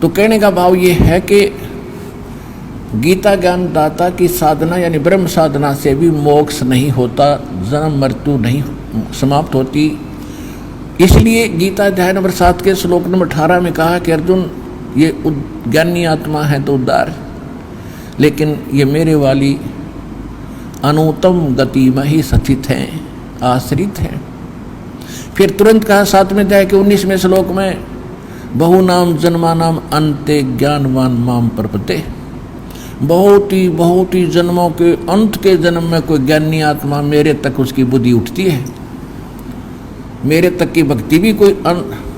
तो कहने का भाव ये है कि गीता ज्ञान दाता की साधना यानी ब्रह्म साधना से भी मोक्ष नहीं होता, जन्म मृत्यु नहीं समाप्त होती। इसलिए गीता अध्याय नंबर 7 के श्लोक नंबर 18 में कहा कि अर्जुन ये ज्ञानी आत्मा है तो उद्धार, लेकिन ये मेरे वाली अनुत्तम गति में ही स्थित हैं, आश्रित हैं। फिर तुरंत कहा 7वें अध्याय के 19वें श्लोक में बहुनाम जन्मानाम अन्ते ज्ञानवान माम प्रपते। बहुत ही जन्मों के अंत के जन्म में कोई ज्ञानी आत्मा मेरे तक उसकी बुद्धि उठती है, मेरे तक की भक्ति भी कोई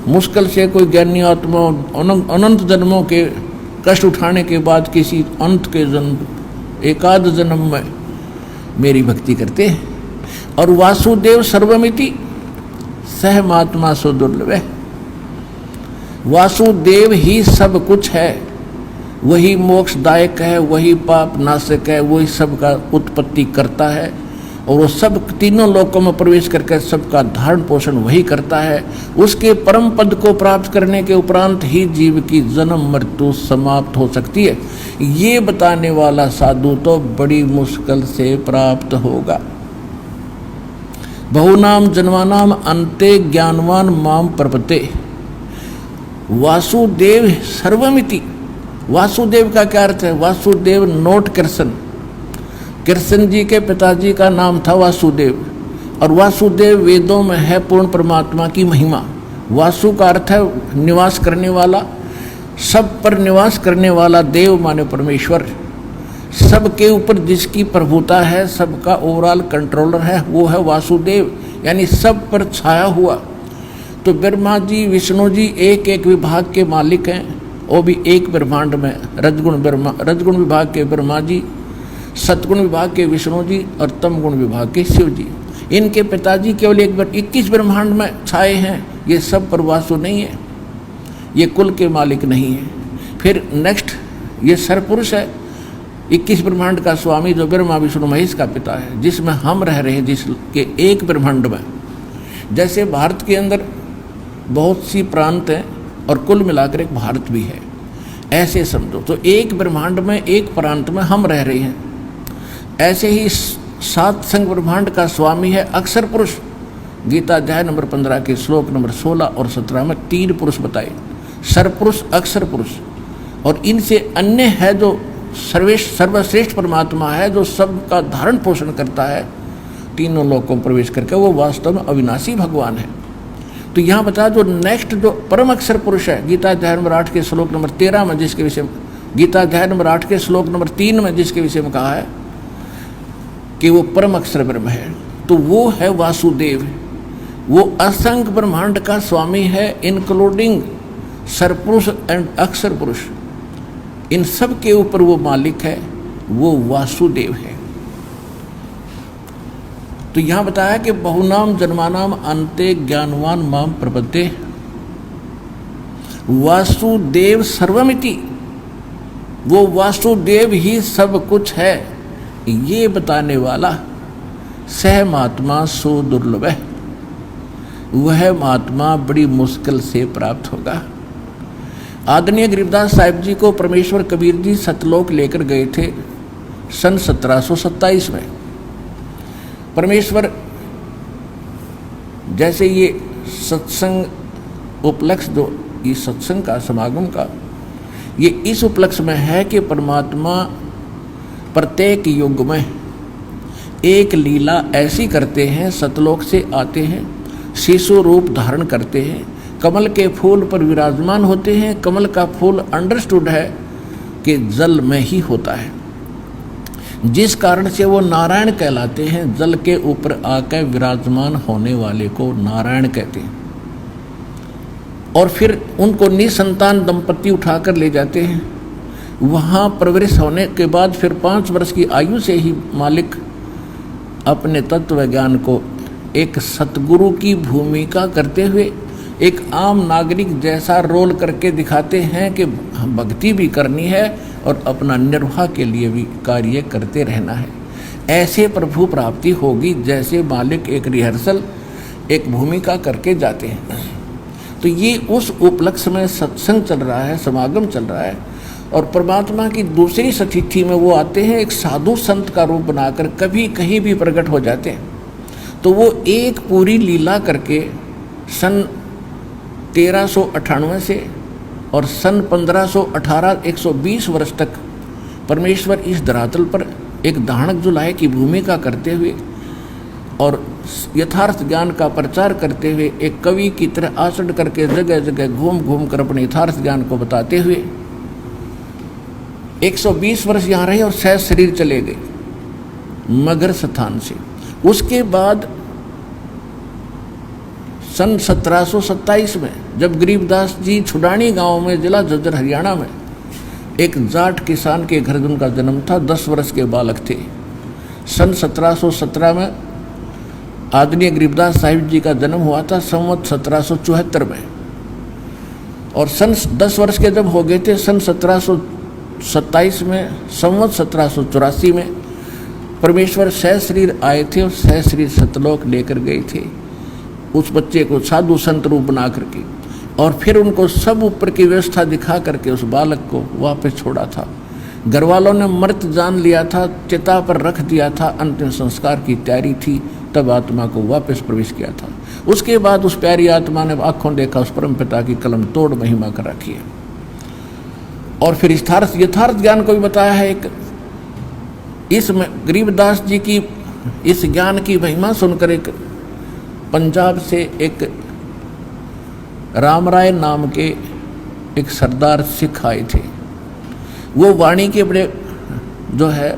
मुश्किल से कोई ज्ञानी आत्मा अनंत जन्मों के कष्ट उठाने के बाद किसी अंत के जन्म एकाध जन्म में मेरी भक्ति करते हैं। और वासुदेव सर्वमिति सहमात्मा सो दुर्लभ है। वासुदेव ही सब कुछ है, वही मोक्षदायक है, वही पाप नाशक है, वही सबका उत्पत्ति करता है और वो सब तीनों लोकों में प्रवेश करके सबका धारण पोषण वही करता है। उसके परम पद को प्राप्त करने के उपरांत ही जीव की जन्म मृत्यु समाप्त हो सकती है। ये बताने वाला साधु तो बड़ी मुश्किल से प्राप्त होगा। बहुनाम जन्मानाम अन्ते ज्ञानवान माम प्रपते। वासुदेव सर्वमिति। वासुदेव का क्या अर्थ है? वासुदेव नोट कृष्ण। कृष्ण जी के पिताजी का नाम था वासुदेव और वासुदेव वेदों में है पूर्ण परमात्मा की महिमा। वासु का अर्थ है निवास करने वाला, सब पर निवास करने वाला, देव माने परमेश्वर, सबके ऊपर जिसकी प्रभुता है, सबका ओवरऑल कंट्रोलर है, वो है वासुदेव, यानी सब पर छाया हुआ। तो ब्रह्मा जी विष्णु जी एक एक विभाग के मालिक हैं, वो भी एक ब्रह्मांड में रजगुण विभाग के ब्रह्मा जी, सतगुण विभाग के विष्णु जी और तमगुण विभाग के शिव जी। इनके पिताजी केवल 21 ब्रह्मांड में छाए हैं, ये सब पर वासु नहीं है, ये कुल के मालिक नहीं है। फिर नेक्स्ट ये सरपुरुष है, 21 ब्रह्मांड का स्वामी जो ब्रह्मा विष्णु महेश का पिता है, जिसमें हम रह रहे हैं, जिसके एक ब्रह्मांड में। जैसे भारत के अंदर बहुत सी प्रांत हैं और कुल मिलाकर एक भारत भी है, ऐसे समझो। तो एक ब्रह्मांड में एक प्रांत में हम रह रहे हैं। ऐसे ही 7 संग ब्रह्मांड का स्वामी है अक्षर पुरुष। गीता अध्याय नंबर 15 के श्लोक नंबर 16 और 17 में 3 पुरुष बताए, सरपुरुष, अक्षर पुरुष, और इनसे अन्य है जो सर्वश्रेष्ठ परमात्मा है, जो सबका धारण पोषण करता है, तीनों लोकों में प्रवेश करके, वो वास्तव में अविनाशी भगवान है। तो यहाँ बता जो नेक्स्ट जो परम अक्षर पुरुष है, गीता अध्याय नंबर 8 के श्लोक नंबर 13 में जिसके विषय में, गीता अध्याय नंबर 8 के श्लोक नंबर 3 में जिसके विषय में कहा है कि वो परम अक्षर ब्रह्म है, तो वो है वासुदेव। वो असंख्य ब्रह्मांड का स्वामी है, इंक्लूडिंग सरपुरुष एंड अक्षर पुरुष, इन सब के ऊपर वो मालिक है, वो वासुदेव है। तो यहां बताया कि बहुनाम जन्मानाम अन्ते ज्ञानवान माम प्रपद्ये। वासुदेव सर्वमिति, वो वासुदेव ही सब कुछ है, ये बताने वाला सह महात्मा सो दुर्लभ है, वह महात्मा बड़ी मुश्किल से प्राप्त होगा। आदरणीय गरीबदास साहिब जी को परमेश्वर कबीर जी सतलोक लेकर गए थे सन 1727 में। परमेश्वर जैसे ये सत्संग उपलक्ष्य, जो ये सत्संग का समागम का ये इस उपलक्ष्य में है कि परमात्मा प्रत्येक युग में एक लीला ऐसी करते हैं, सतलोक से आते हैं, शिशु रूप धारण करते हैं, कमल के फूल पर विराजमान होते हैं। कमल का फूल अंडरस्टूड है कि जल में ही होता है, जिस कारण से वो नारायण कहलाते हैं। जल के ऊपर आकर विराजमान होने वाले को नारायण कहते हैं। और फिर उनको निसंतान दंपति उठाकर ले जाते हैं, वहाँ परवरिश होने के बाद फिर 5 वर्ष की आयु से ही मालिक अपने तत्व ज्ञान को एक सतगुरु की भूमिका करते हुए एक आम नागरिक जैसा रोल करके दिखाते हैं कि भक्ति भी करनी है और अपना निर्वाह के लिए भी कार्य करते रहना है। ऐसे प्रभु प्राप्ति होगी जैसे मालिक एक रिहर्सल, एक भूमिका करके जाते हैं। तो तो ये उस उपलक्ष्य में सत्संग चल रहा है, समागम चल रहा है, और परमात्मा की दूसरी सतिथि में वो आते हैं एक साधु संत का रूप बनाकर, कभी कहीं भी प्रकट हो जाते हैं। तो वो एक पूरी लीला करके सन 1398 से और सन 1518 120 वर्ष तक परमेश्वर इस धरातल पर एक दानक जुलाहे की भूमिका करते हुए और यथार्थ ज्ञान का प्रचार करते हुए एक कवि की तरह आचरण करके जगह जगह घूम घूम कर अपने यथार्थ ज्ञान को बताते हुए 120 वर्ष यहाँ रहे और सहज शरीर चले गए मगर स्थान से। उसके बाद सन 1727 में जब गरीबदास जी छुडानी गांव में जिला झज्जर हरियाणा में एक जाट किसान के घर उनका जन्म था, 10 वर्ष के बालक थे। सन 1717 में आदरणीय गरीबदास साहिब जी का जन्म हुआ था, संवत 1774 में, और सन 10 वर्ष के जब हो गए थे सन 1727 में, संवत 1784 में परमेश्वर सहज शरीर आए थे और सहज शरीर सतलोक लेकर गए थे उस बच्चे को साधु संत रूप बना करके, और फिर उनको सब ऊपर की व्यवस्था दिखा करके उस बालक को वापस छोड़ा था। घर वालों ने मृत जान लिया था, चिता पर रख दिया था, अंतिम संस्कार की तैयारी थी, तब आत्मा को वापस प्रवेश किया था। उसके बाद उस प्यारी आत्मा ने आंखों देखा उस परम पिता की कलम तोड़ महिमा कर रखी है। और फिर यथार्थ ज्ञान को भी बताया है। एक इसमें गरीबदास जी की इस ज्ञान की महिमा सुनकर एक पंजाब से एक राम राय नाम के एक सरदार सिख आए थे। वो वाणी के बड़े जो है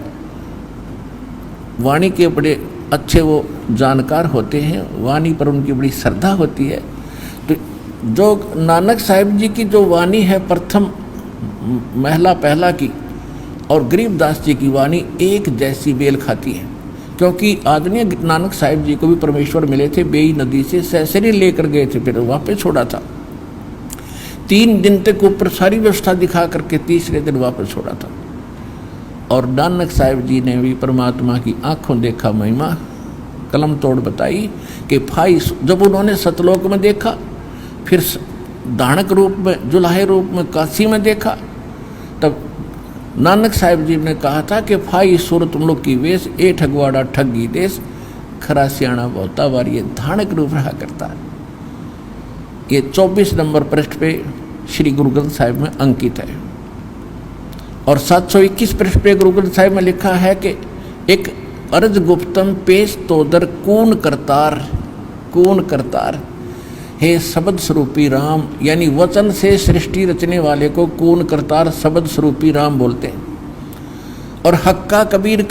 वाणी के बड़े अच्छे वो जानकार होते हैं, वाणी पर उनकी बड़ी श्रद्धा होती है। तो जो नानक साहिब जी की जो वाणी है प्रथम महला पहला की और गरीबदास जी की वाणी एक जैसी बेल खाती है, क्योंकि आदरणीय नानक साहिब जी को भी परमेश्वर मिले थे, बेई नदी से सहसरी लेकर गए थे, फिर वापस छोड़ा था। 3 दिन तक ऊपर सारी व्यवस्था दिखा करके तीसरे दिन वापस छोड़ा था। और नानक साहिब जी ने भी परमात्मा की आंखों देखा महिमा कलम तोड़ बताई कि भाई जब उन्होंने सतलोक में देखा, फिर दानक रूप में जुलाहे रूप में काशी में देखा, तब नानक साहिब जी ने कहा था कि भाई सूरत तुम लोग की वेश ए ठगवाड़ा ठगी देश खरा सियाणा बहुता बार, ये धानक रूप रहा करता है। ये 24 नंबर पृष्ठ पे श्री गुरु ग्रंथ साहिब में अंकित है। और 721 पृष्ठ पे गुरु ग्रंथ साहिब में लिखा है कि एक अर्ज गुप्तम पेश तोदर कून करतार हे शब्द स्वरूपी राम, यानी वचन से सृष्टि रचने वाले को कून करतार शब्द स्वरूपी राम बोलते हैं। और हक्का कबीर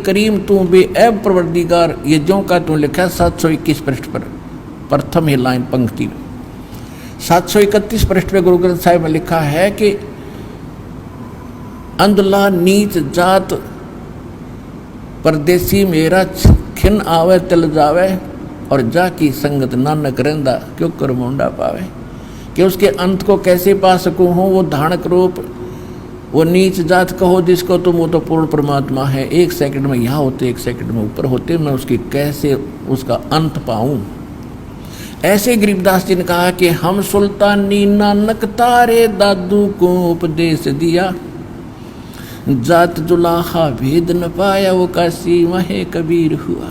करीम तू बेऐब परवरदिगार, ये जो का तू लिखा 721 पृष्ठ पर प्रथम ही लाइन पंक्ति में। 731 पृष्ठ पे गुरु ग्रंथ साहिब में लिखा है कि अंधला नीच जात परदेसी मेरा खिन आवे तिल जावे, और जा की संगत नानक रहंदा क्यों कर मुंडा पावे। कि उसके अंत को कैसे पा सकूँ हूँ, वो धानक रूप, वो नीच जात कहो जिसको तुम, वो तो पूर्ण परमात्मा है। 1 सेकंड में यहाँ होते 1 सेकंड में ऊपर होते, मैं उसकी कैसे उसका अंत पाऊँ। ऐसे गरीबदास जी ने कहा कि हम सुल्तानी नानक तारे दादू को उपदेश दिया, जात जुलाहा भेद न पाया वो काशी महे कबीर हुआ।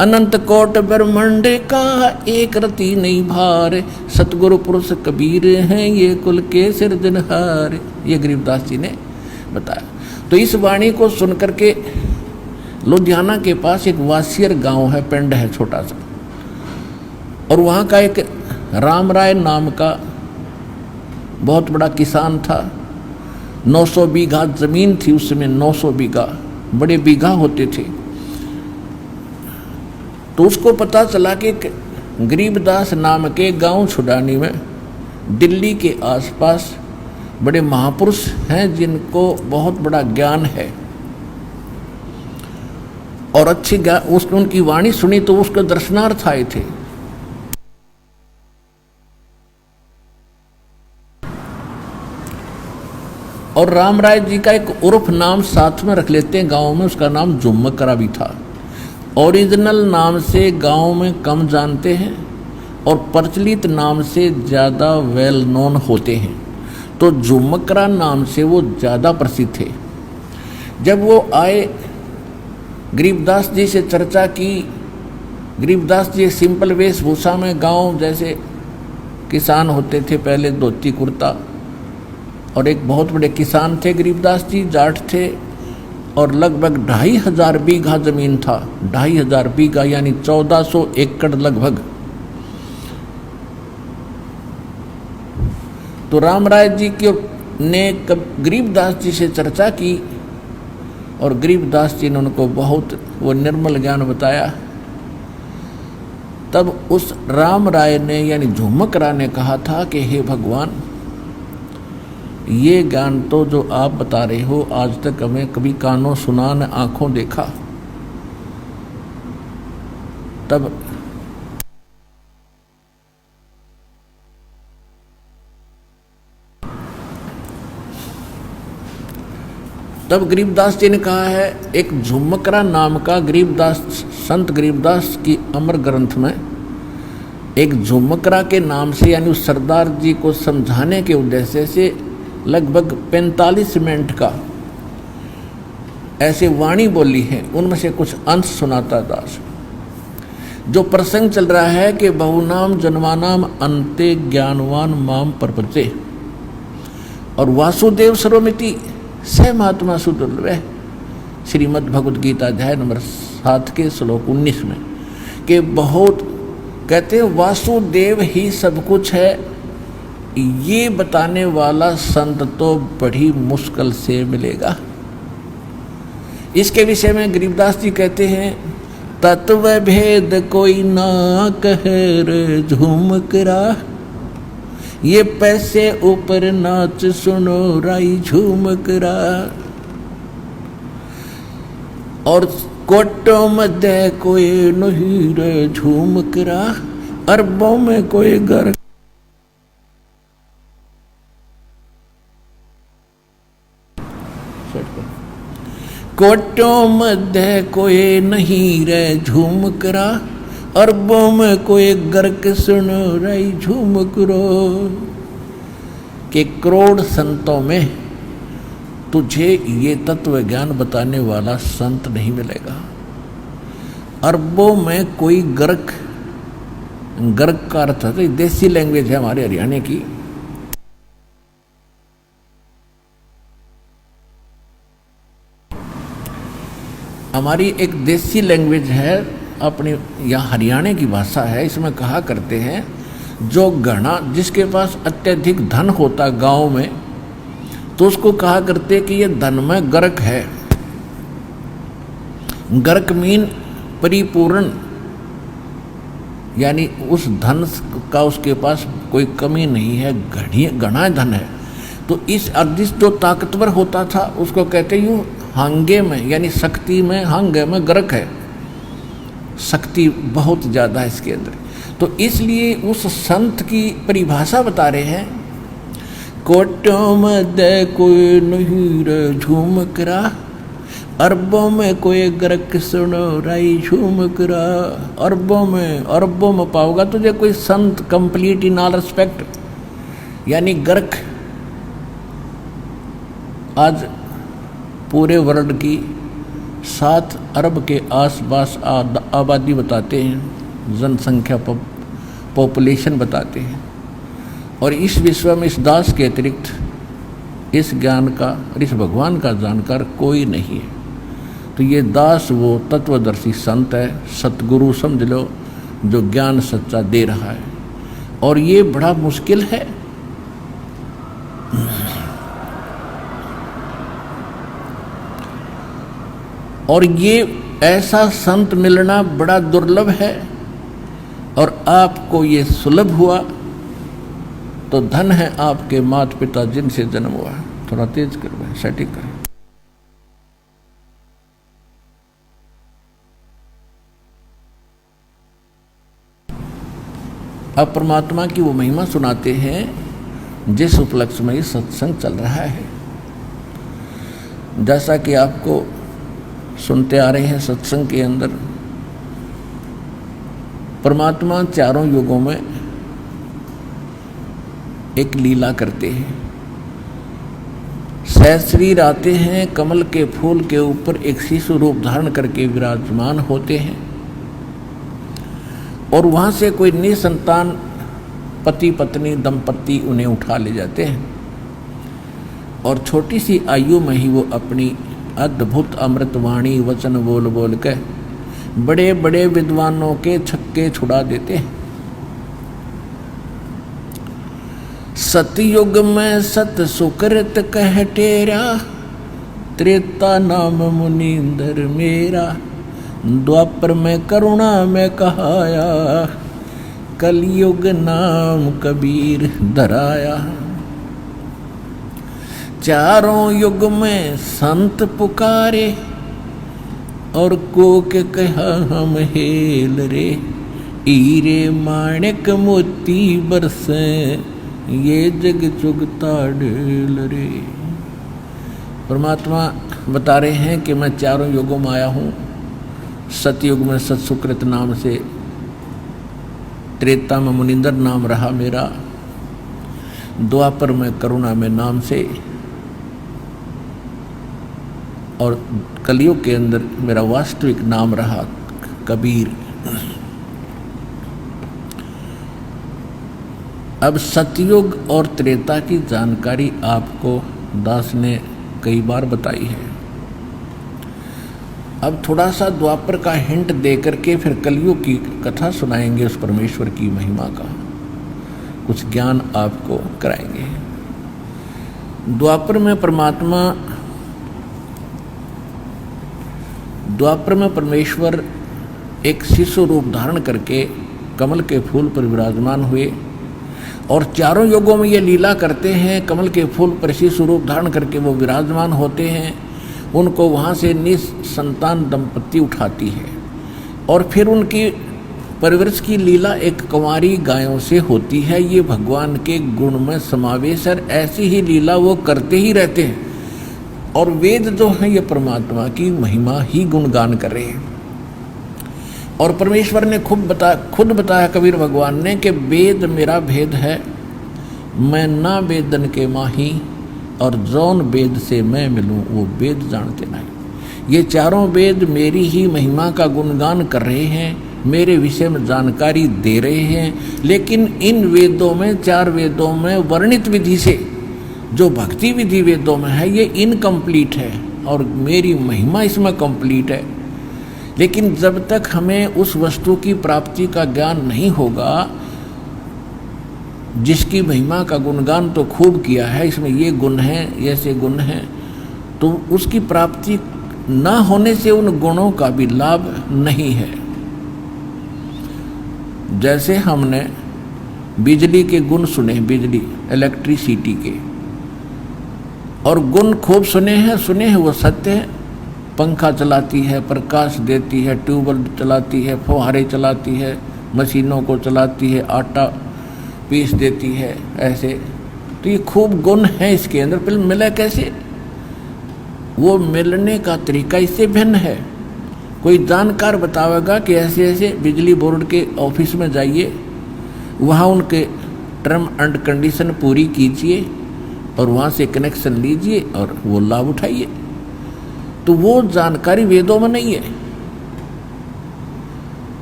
अनंत कोट ब्रह्मांड का एक रति नहीं भार, सतगुरु पुरुष कबीर हैं ये कुल के सिरजनहार। ये गरीबदास जी ने बताया। तो इस वाणी को सुनकर के लुधियाना के पास एक वासियर गांव है, पिंड है छोटा सा, और वहाँ का एक राम राय नाम का बहुत बड़ा किसान था। 900 बीघा जमीन थी उस समय, 900 बीघा, बड़े बीघा होते थे। तो उसको पता चला कि गरीबदास नाम के गांव छुडानी में दिल्ली के आसपास बड़े महापुरुष हैं जिनको बहुत बड़ा ज्ञान है, और अच्छी उसने उनकी वाणी सुनी तो उसके दर्शनार्थ आए थे। और राम राय जी का एक उर्फ नाम साथ में रख लेते हैं गांव में, उसका नाम जुम्मकरा भी था। ओरिजिनल नाम से गांव में कम जानते हैं, और प्रचलित नाम से ज़्यादा वेल नोन होते हैं, तो झुमकरा नाम से वो ज़्यादा प्रसिद्ध थे। जब वो आए, गरीबदास जी से चर्चा की। गरीबदास जी सिंपल वेशभूषा में, गांव जैसे किसान होते थे पहले, धोती कुर्ता, और एक बहुत बड़े किसान थे गरीबदास जी, जाट थे, और लगभग 2500 बीघा जमीन था। 2500 बीघा यानी 1400 एकड़ लगभग। तो रामराय जी ने गरीबदास जी से चर्चा की, और गरीबदास जी ने उनको बहुत वो निर्मल ज्ञान बताया। तब उस राम राय ने यानी झुमकरा ने कहा था कि हे भगवान, ये ज्ञान तो जो आप बता रहे हो आज तक हमें कभी कानों सुना न आंखों देखा। तब गरीबदास जी ने कहा है, एक झुमकरा नाम का गरीबदास, संत गरीबदास की अमर ग्रंथ में एक झुमकरा के नाम से यानी उस सरदार जी को समझाने के उद्देश्य से लगभग 45 मिनट का ऐसे वाणी बोली है। उनमें से कुछ अंश सुनाता दास। जो प्रसंग चल रहा है कि बहुनाम जन्मानाम अंते ज्ञानवान माम प्रपंचे, और वासुदेव सर्वमिति स महात्मा सुदुर्लभ, श्रीमद् भगवद गीता अध्याय नंबर 7 के श्लोक 19 में, कि बहुत कहते वासुदेव ही सब कुछ है, ये बताने वाला संत तो बड़ी मुश्किल से मिलेगा। इसके विषय में गरीबदास जी कहते हैं, तत्व भेद कोई ना कहे रे झुमकरा, ये पैसे ऊपर नाच सुनो राई झुमकरा, और कोटों मध्य कोई नहीं रे झुमकरा, अरबों में कोई घर, कोटों मध्य कोई नहीं रे झुमकरा, अरबों में कोई गर्क सुनो रही झुमकरो, के करोड़ संतों में तुझे ये तत्व ज्ञान बताने वाला संत नहीं मिलेगा। अरबों में कोई गर्क, गर्क का अर्थ है, देसी लैंग्वेज है हमारे हरियाणा की। हमारी एक देसी लैंग्वेज है, अपने यहाँ हरियाणा की भाषा है। इसमें कहा करते हैं, जो घना जिसके पास अत्यधिक धन होता गांव में, तो उसको कहा करते कि ये धन में गर्क है। गर्क मीन परिपूर्ण, यानी उस धन का उसके पास कोई कमी नहीं है, घना धन है। तो इस अर्जित जो ताकतवर होता था उसको कहते यूँ हांगे में, यानी शक्ति में, हांगे में गर्क है, शक्ति बहुत ज़्यादा है इसके अंदर। तो इसलिए उस संत की परिभाषा बता रहे हैं, कोटों मध्य कोई नहीं रे झुमकरा, अरबों में कोई गर्क सुनो राई झुमकरा। अरबों में पाओगा तुझे कोई संत कंप्लीट इन ऑल रिस्पेक्ट, यानी गर्क। आज पूरे वर्ल्ड की 7 अरब के आसपास आबादी बताते हैं, जनसंख्या पॉपुलेशन बताते हैं, और इस विश्व में इस दास के अतिरिक्त इस ज्ञान का और इस भगवान का जानकार कोई नहीं है। तो ये दास वो तत्वदर्शी संत है, सतगुरु समझ लो, जो ज्ञान सच्चा दे रहा है, और ये बड़ा मुश्किल है। और ये ऐसा संत मिलना बड़ा दुर्लभ है, और आपको ये सुलभ हुआ तो धन है आपके माता पिता जिनसे जन्म हुआ। थोड़ा तेज करो, सेटिंग करें। अब परमात्मा की वो महिमा सुनाते हैं जिस उपलक्ष्य में ये सत्संग चल रहा है। जैसा कि आपको सुनते आ रहे हैं, सत्संग के अंदर परमात्मा चारों युगों में एक लीला करते हैं। सहस्रीर आते हैं, कमल के फूल के ऊपर एक शिशु रूप धारण करके विराजमान होते हैं और वहाँ से कोई निसंतान पति पत्नी दंपति उन्हें उठा ले जाते हैं और छोटी सी आयु में ही वो अपनी अद्भुत अमृतवाणी वचन बोल बोल के बड़े बड़े विद्वानों के छक्के छुड़ा देते हैं। सतयुग में सत सुकृत कह टेरा, त्रेता नाम मुनींद्र मेरा, द्वापर में करुणा में कहाया, कलयुग नाम कबीर धराया। चारों युग में संत पुकारे और को के कहा हम हेल रे, हीरे माणिक मोती बरसे ये जग चुगता ढेल रे। परमात्मा बता रहे हैं कि मैं चारों युगों में आया हूँ। सतयुग में सत्सुकृत नाम से, त्रेता में मुनिंदर नाम रहा मेरा, द्वापर में करुणा में नाम से, और कलयुग के अंदर मेरा वास्तविक नाम रहा कबीर। अब सतयुग और त्रेता की जानकारी आपको दास ने कई बार बताई है। अब थोड़ा सा द्वापर का हिंट दे करके फिर कलयुग की कथा सुनाएंगे, उस परमेश्वर की महिमा का कुछ ज्ञान आपको कराएंगे। द्वापर में परमेश्वर एक शिशु रूप धारण करके कमल के फूल पर विराजमान हुए और चारों युगों में ये लीला करते हैं। कमल के फूल पर शिशु रूप धारण करके वो विराजमान होते हैं, उनको वहाँ से निसंतान दंपत्ति उठाती है और फिर उनकी परवरिश की लीला एक कुंवारी गायों से होती है। ये भगवान के गुण में समावेश है, ऐसी ही लीला वो करते ही रहते हैं और वेद जो है ये परमात्मा की महिमा ही गुणगान कर रहे हैं। और परमेश्वर ने खुद बताया कबीर भगवान ने कि वेद मेरा भेद है, मैं ना वेदन के माही, और जौन वेद से मैं मिलूं वो वेद जानते नहीं। ये चारों वेद मेरी ही महिमा का गुणगान कर रहे हैं, मेरे विषय में जानकारी दे रहे हैं, लेकिन इन वेदों में, चार वेदों में वर्णित विधि से जो भक्ति विधि वेदों में है ये इनकम्प्लीट है और मेरी महिमा इसमें कंप्लीट है। लेकिन जब तक हमें उस वस्तु की प्राप्ति का ज्ञान नहीं होगा जिसकी महिमा का गुणगान तो खूब किया है, इसमें ये गुण हैं, ऐसे गुण हैं, तो उसकी प्राप्ति ना होने से उन गुणों का भी लाभ नहीं है। जैसे हमने बिजली के गुण सुने, बिजली इलेक्ट्रिसिटी के, और गुण खूब सुने हैं वो सत्य है। पंखा चलाती है, प्रकाश देती है, ट्यूबवेल चलाती है, फुहारे चलाती है, मशीनों को चलाती है, आटा पीस देती है, ऐसे तो ये खूब गुण है इसके अंदर। फिर मिला कैसे? वो मिलने का तरीका इससे भिन्न है। कोई जानकार बतावेगा कि ऐसे ऐसे बिजली बोर्ड के ऑफिस में जाइए, वहाँ उनके टर्म एंड कंडीशन पूरी कीजिए और वहाँ से कनेक्शन लीजिए और वो लाभ उठाइए। तो वो जानकारी वेदों में नहीं है।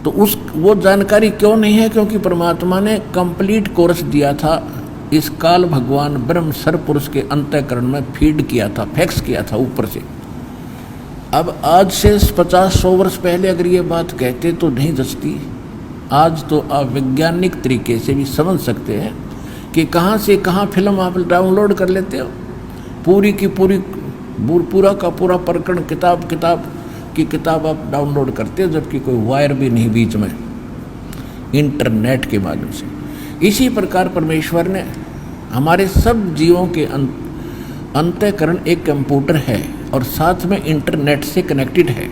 तो वो जानकारी क्यों नहीं है? क्योंकि परमात्मा ने कंप्लीट कोर्स दिया था, इस काल भगवान ब्रह्म सरपुरुष के अंतःकरण में फीड किया था, फैक्स किया था ऊपर से। अब आज से 50-100 वर्ष पहले अगर ये बात कहते तो नहीं जचती। आज तो आप वैज्ञानिक तरीके से भी समझ सकते हैं कि कहाँ से कहाँ फिल्म आप डाउनलोड कर लेते हो, पूरी की पूरी, पूरा का पूरा प्रकरण किताब आप डाउनलोड करते हो, जबकि कोई वायर भी नहीं बीच में, इंटरनेट के माध्यम से। इसी प्रकार परमेश्वर ने हमारे सब जीवों के अंतःकरण एक कंप्यूटर है और साथ में इंटरनेट से कनेक्टेड है,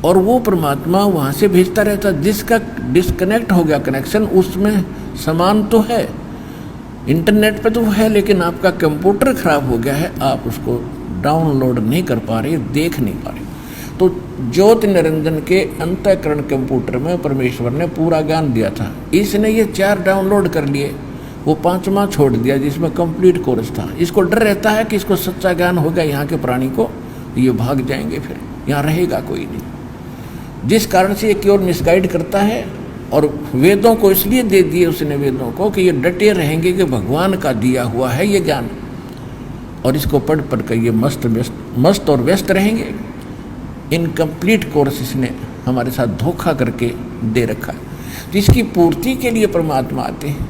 और वो परमात्मा वहाँ से भेजता रहता। जिसका डिस्कनेक्ट हो गया कनेक्शन, उसमें समान तो है, इंटरनेट पे तो है, लेकिन आपका कंप्यूटर खराब हो गया है, आप उसको डाउनलोड नहीं कर पा रहे, देख नहीं पा रहे। तो ज्योति निरंजन के अंतःकरण कंप्यूटर में परमेश्वर ने पूरा ज्ञान दिया था। इसने ये 4 डाउनलोड कर लिए वो 5वां छोड़ दिया जिसमें कंप्लीट कोर्स था। इसको डर रहता है कि इसको सच्चा ज्ञान होगा यहाँ के प्राणी को, ये भाग जाएंगे, फिर यहाँ रहेगा कोई नहीं। जिस कारण से ये केवल मिसगाइड करता है। और वेदों को इसलिए दे दिए उसने वेदों को कि ये डटे रहेंगे कि भगवान का दिया हुआ है ये ज्ञान, और इसको पढ़ पढ़ कर ये मस्त और व्यस्त रहेंगे। इनकम्प्लीट कोर्स इसने हमारे साथ धोखा करके दे रखा है। तो इसकी पूर्ति के लिए परमात्मा आते हैं।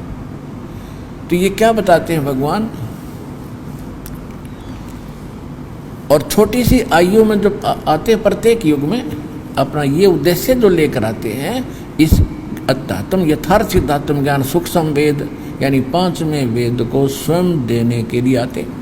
तो ये क्या बताते हैं भगवान, और छोटी सी आयु में जो आते प्रत्येक युग में अपना ये उद्देश्य जो लेकर आते हैं, इस अध्यात्म यथार्थ सिद्धात्म ज्ञान सूक्ष्म वेद यानी 5वें वेद को स्वयं देने के लिए आते हैं।